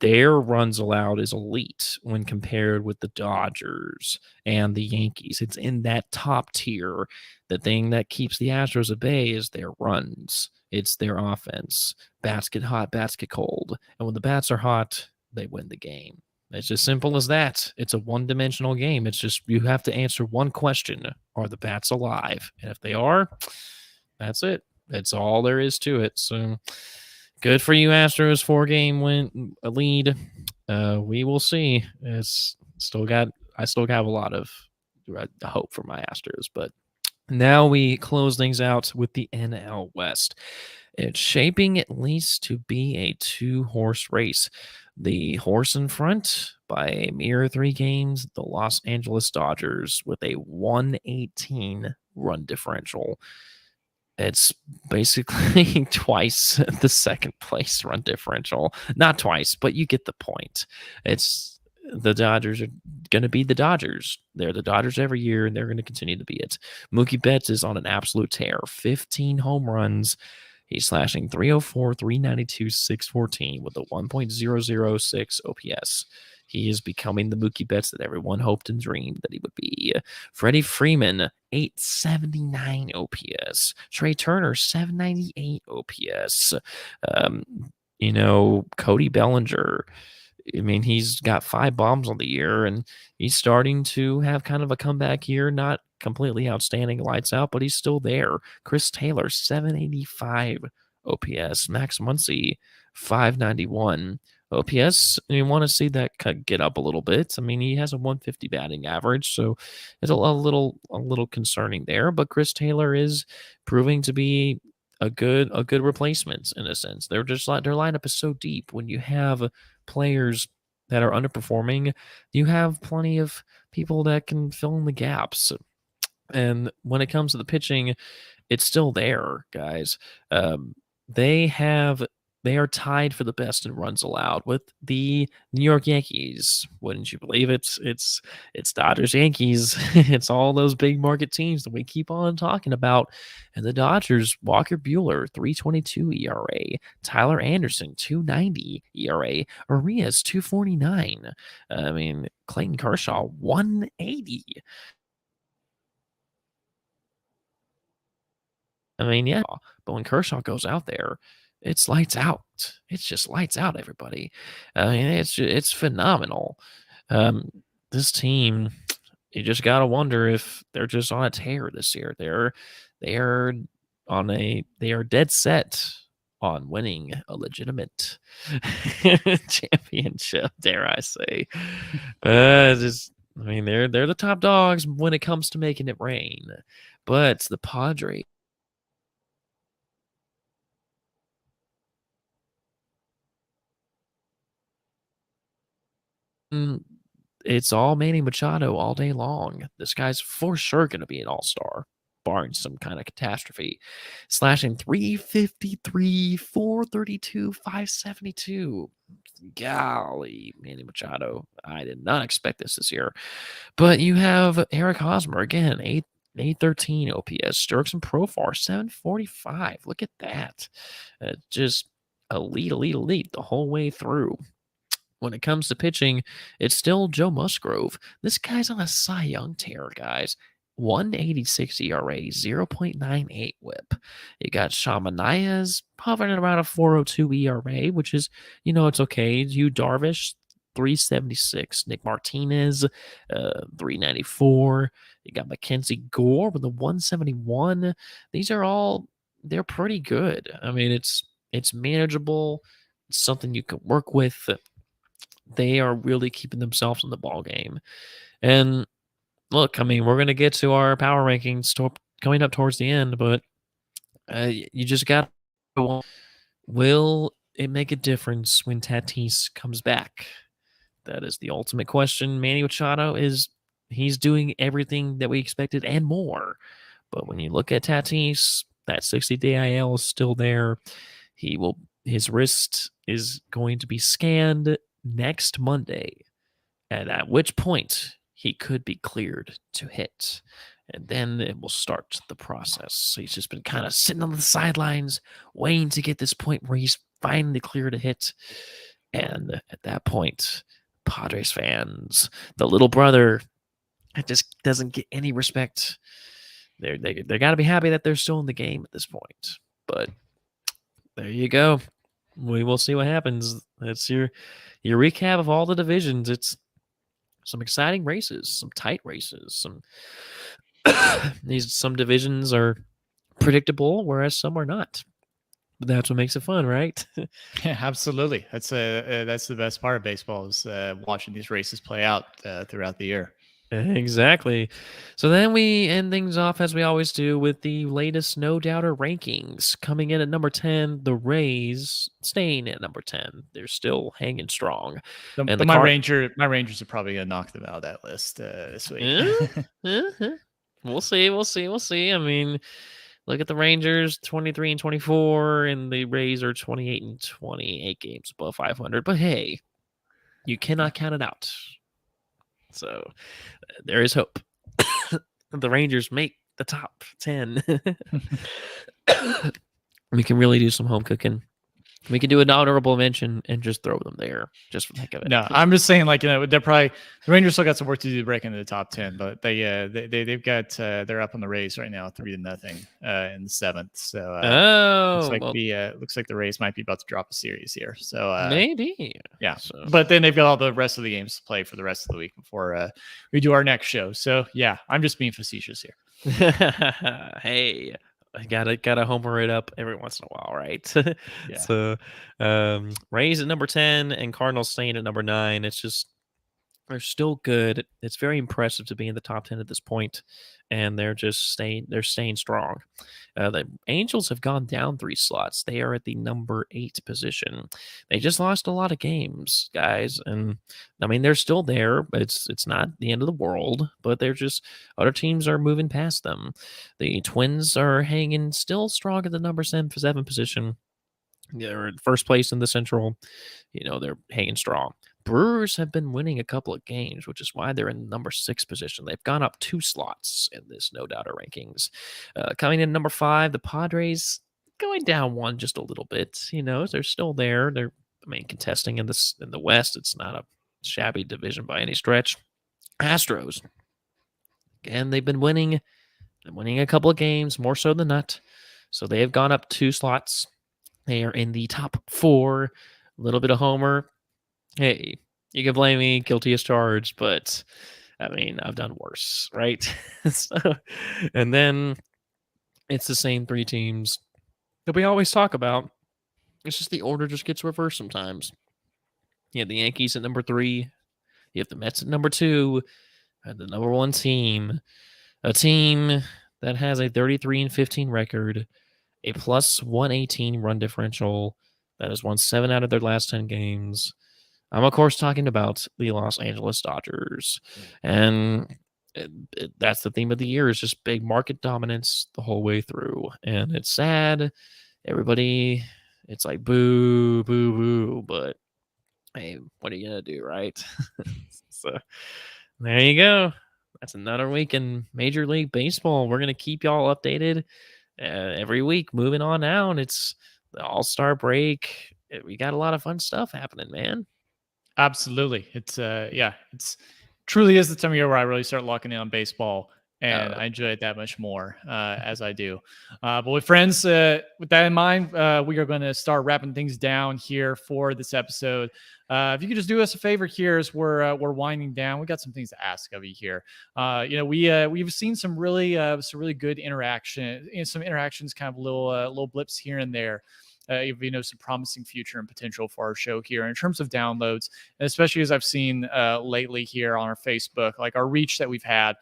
S1: their runs allowed is elite when compared with the Dodgers and the Yankees. It's in that top tier. The thing that keeps the Astros at bay is their runs. It's their offense. Bats get hot, bats get cold. And when the bats are hot, they win the game. It's as simple as that. It's a one-dimensional game. It's just you have to answer one question. Are the bats alive? And if they are, that's it. That's all there is to it. So good for you, Astros. 4-game win lead. We will see. I still have a lot of hope for my Astros, but now we close things out with the NL West. It's shaping at least to be a 2-horse race. The horse in front by a mere 3 games, the Los Angeles Dodgers with a 118 run differential. It's basically twice the second place run differential. Not twice, but you get the point. It's the Dodgers are going to be the Dodgers. They're the Dodgers every year, and they're going to continue to be it. Mookie Betts is on an absolute tear. 15 home runs. He's slashing 304, 392, 614 with a 1.006 OPS. He is becoming the Mookie Betts that everyone hoped and dreamed that he would be. Freddie Freeman, 879 OPS. Trey Turner, 798 OPS. Cody Bellinger. I mean, he's got 5 bombs on the year, and he's starting to have kind of a comeback year. Not completely outstanding, lights out, but he's still there. Chris Taylor, 785 OPS. Max Muncy, 591 OPS. You want to see that get up a little bit. I mean, he has a 150 batting average, so it's a little concerning there. But Chris Taylor is proving to be a good replacement in a sense. They're just like their lineup is so deep. When you have players that are underperforming, you have plenty of people that can fill in the gaps. And when it comes to the pitching, it's still there, guys. They have they are tied for the best in runs allowed with the New York Yankees. Wouldn't you believe it? It's Dodgers Yankees. It's all those big market teams that we keep on talking about. And the Dodgers, Walker Buehler, 3.22 ERA, Tyler Anderson, 2.90 ERA, Arias, 2.49. I mean, Clayton Kershaw, 1.80. I mean, yeah, but when Kershaw goes out there, it's lights out. It's just lights out, everybody. I mean, it's phenomenal. Um, this team, you just gotta wonder if they're just on a tear this year. They're they are dead set on winning a legitimate championship. Dare I say? Just I mean, they're the top dogs when it comes to making it rain, but the Padres. Mm, it's all Manny Machado all day long. This guy's for sure going to be an all-star, barring some kind of catastrophe. Slashing 353, 432, 572. Golly, Manny Machado. I did not expect this year. But you have Eric Hosmer again, 813 OPS, Sturks and Profar, 745. Look at that. Just elite, elite, elite the whole way through. When it comes to pitching, it's still Joe Musgrove. This guy's on a Cy Young tear, guys. 186 ERA, 0.98 whip. You got Shamanayas hovering at around a 402 ERA, which is, it's okay. You Darvish, 376. Nick Martinez, 394. You got Mackenzie Gore with a 171. These are all, they're pretty good. I mean, it's manageable. It's something you can work with. They are really keeping themselves in the ball game. And look, I mean, we're going to get to our power rankings coming up towards the end, but you just got to, will it make a difference when Tatis comes back? That is the ultimate question. Manny Machado he's doing everything that we expected and more. But when you look at Tatis, that 60-day IL is still there. His wrist is going to be scanned next Monday, and at which point he could be cleared to hit. And then it will start the process. So he's just been kind of sitting on the sidelines, waiting to get this point where he's finally cleared to hit. And at that point, Padres fans, the little brother, it just doesn't get any respect. They got to be happy that they're still in the game at this point. But there you go. We will see what happens. That's your recap of all the divisions. It's some exciting races, some tight races. Some divisions are predictable, whereas some are not. But that's what makes it fun, right?
S2: Yeah, absolutely. That's the best part of baseball is watching these races play out throughout the year.
S1: Exactly. So then we end things off as we always do with the latest No Doubter rankings. Coming in at number 10, the Rays staying at number 10. They're still hanging strong. And
S2: My Rangers are probably gonna knock them out of that list this week.
S1: uh-huh. We'll see. I mean, look at the Rangers, 23 and 24, and the Rays are 28 and 28 games above 500. But hey, you cannot count it out. So there is hope. The Rangers make the top 10. We can really do some home cooking. We can do an honorable mention and just throw them there just for the heck of it.
S2: No, I'm just saying, like, the Rangers still got some work to do to break into the top 10, but they've got they're up on the Rays right now, 3-0 in the 7th. So looks like the Rays might be about to drop a series here. So
S1: maybe,
S2: yeah. So. But then they've got all the rest of the games to play for the rest of the week before we do our next show. So yeah, I'm just being facetious here.
S1: Hey. I gotta homer it up every once in a while, right?
S2: Yeah.
S1: So Rays at number 10 and Cardinals staying at number 9. It's just they're still good. It's very impressive to be in the top 10 at this point, and they're staying strong. The Angels have gone down 3 slots. They are at the number 8 position. They just lost a lot of games, guys, and I mean they're still there. But it's not the end of the world, but they're just other teams are moving past them. The Twins are hanging still strong at the number 7 position. They're in first place in the Central. They're hanging strong. Brewers have been winning a couple of games, which is why they're in number six position. They've gone up 2 slots in this no doubter rankings. Coming in number five, the Padres going down one just a little bit. They're still there. They're, contesting in the West. It's not a shabby division by any stretch. Astros, again, they've been winning a couple of games, more so than not. So they have gone up 2 slots. They are in the top four. A little bit of homer. Hey, you can blame me, guilty as charged, but I've done worse, right? So, and then it's the same three teams that we always talk about. It's just the order just gets reversed sometimes. You have the Yankees at number three. You have the Mets at number two. And the number one team, a team that has a 33-15 record, a plus 118 run differential, that has won 7 out of their last 10 games. I'm, of course, talking about the Los Angeles Dodgers. And that's the theme of the year, is just big market dominance the whole way through. And it's sad. Everybody, it's like boo, boo, boo. But, hey, what are you going to do, right? So there you go. That's another week in Major League Baseball. We're going to keep y'all updated every week. Moving on now, and it's the All-Star break. We got a lot of fun stuff happening, man.
S2: Absolutely. It's truly is the time of year where I really start locking in on baseball, and I enjoy it that much more as I do. But with friends, with that in mind, we are going to start wrapping things down here for this episode. If you could just do us a favor here as we're winding down, we got some things to ask of you here. We've seen some really good interaction, some interactions, kind of little blips here and there. Some promising future and potential for our show here in terms of downloads, and especially as I've seen lately here on our Facebook, like our reach that we've had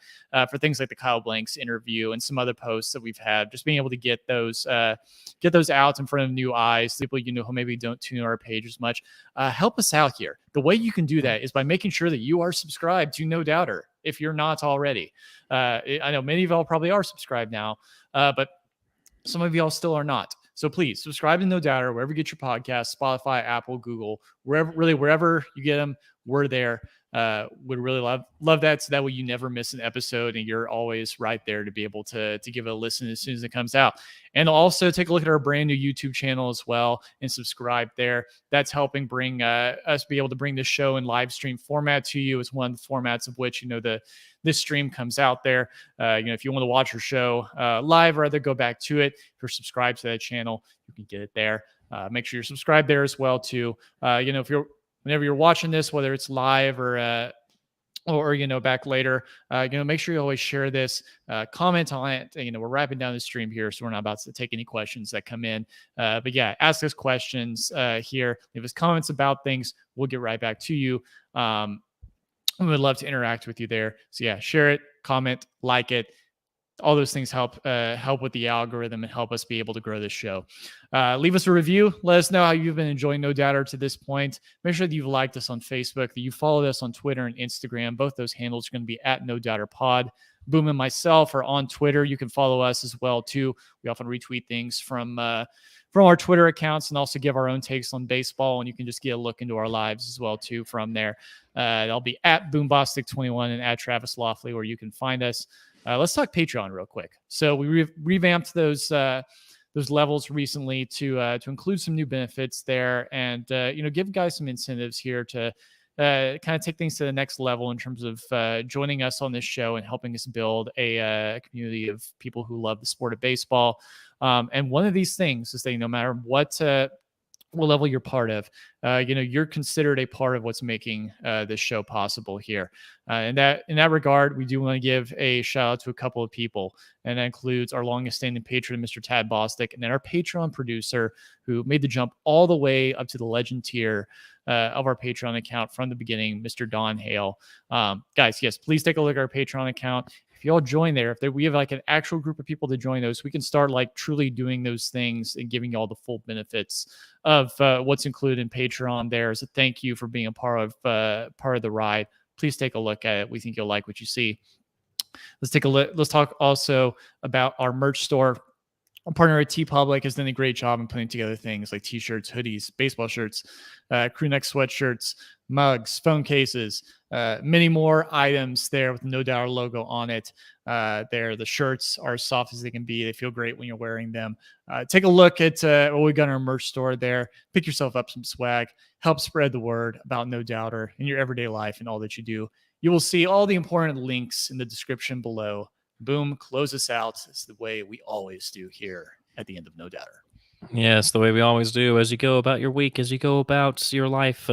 S2: for things like the Kyle Blanks interview and some other posts that we've had, just being able to get those out in front of new eyes, people who maybe don't tune our page as much. Help us out here. The way you can do that is by making sure that you are subscribed to No Doubter if you're not already. I know many of y'all probably are subscribed now, but some of y'all still are not. So please subscribe to No Doubter wherever you get your podcasts, Spotify, Apple, Google, wherever you get them, we're there. Would really love that. So that way you never miss an episode and you're always right there to be able to give it a listen as soon as it comes out. And also take a look at our brand new YouTube channel as well and subscribe there. That's helping bring us be able to bring this show in live stream format to you. It's one of the formats of which, this stream comes out there. If you want to watch your show live or rather go back to it, if you're subscribed to that channel, you can get it there. Make sure you're subscribed there as well too. Whenever you're watching this, whether it's live or back later, make sure you always share this, comment on it. We're wrapping down the stream here, so we're not about to take any questions that come in. But yeah, ask us questions here. Leave us comments about things. We'll get right back to you. We would love to interact with you there. So yeah, share it, comment, like it. All those things help with the algorithm and help us be able to grow this show. Leave us a review. Let us know how you've been enjoying No Doubter to this point. Make sure that you've liked us on Facebook, that you followed us on Twitter and Instagram. Both those handles are going to be at No Doubter Pod. Boom and myself are on Twitter. You can follow us as well too. We often retweet things from our Twitter accounts and also give our own takes on baseball. And you can just get a look into our lives as well too from there. I'll be at Boombastic21 and at Travis Loftley, where you can find us. Let's talk Patreon real quick. So we revamped those levels recently to include some new benefits there, and give guys some incentives here to kind of take things to the next level in terms of joining us on this show and helping us build a community of people who love the sport of baseball. And one of these things is that no matter what level you're part of, you're considered a part of what's making this show possible here. In that regard, we do want to give a shout out to a couple of people, and that includes our longest standing patron, Mr. Tad Bostic, and then our Patreon producer who made the jump all the way up to the legend tier of our Patreon account from the beginning, Mr. Don Hale. Guys, yes, please take a look at our Patreon account. If you all join there, we have like an actual group of people to join those, we can start like truly doing those things and giving you all the full benefits of what's included in Patreon there as a thank you for being a part of the ride. Please take a look at it. We think you'll like what you see. Let's take a look. Let's talk also about our merch store. Our partner at T Public has done a great job in putting together things like t-shirts, hoodies, baseball shirts, crew neck sweatshirts, mugs, phone cases, many more items there with the No Doubter logo on it. The shirts are as soft as they can be. They feel great when you're wearing them. Take a look at what we got in our merch store there. Pick yourself up some swag. Help spread the word about No Doubter in your everyday life and all that you do. You will see all the important links in the description below. Boom, close us out. It's the way we always do here at the end of No Doubter.
S1: Yes, the way we always do as you go about your week, as you go about your life,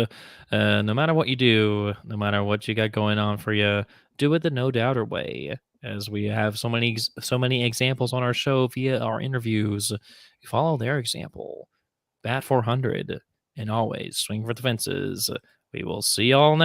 S1: no matter what you do, no matter what you got going on for you, do it the no doubter way. As we have so many examples on our show via our interviews, follow their example. Bat 400, and always swing for the fences. We will see y'all next.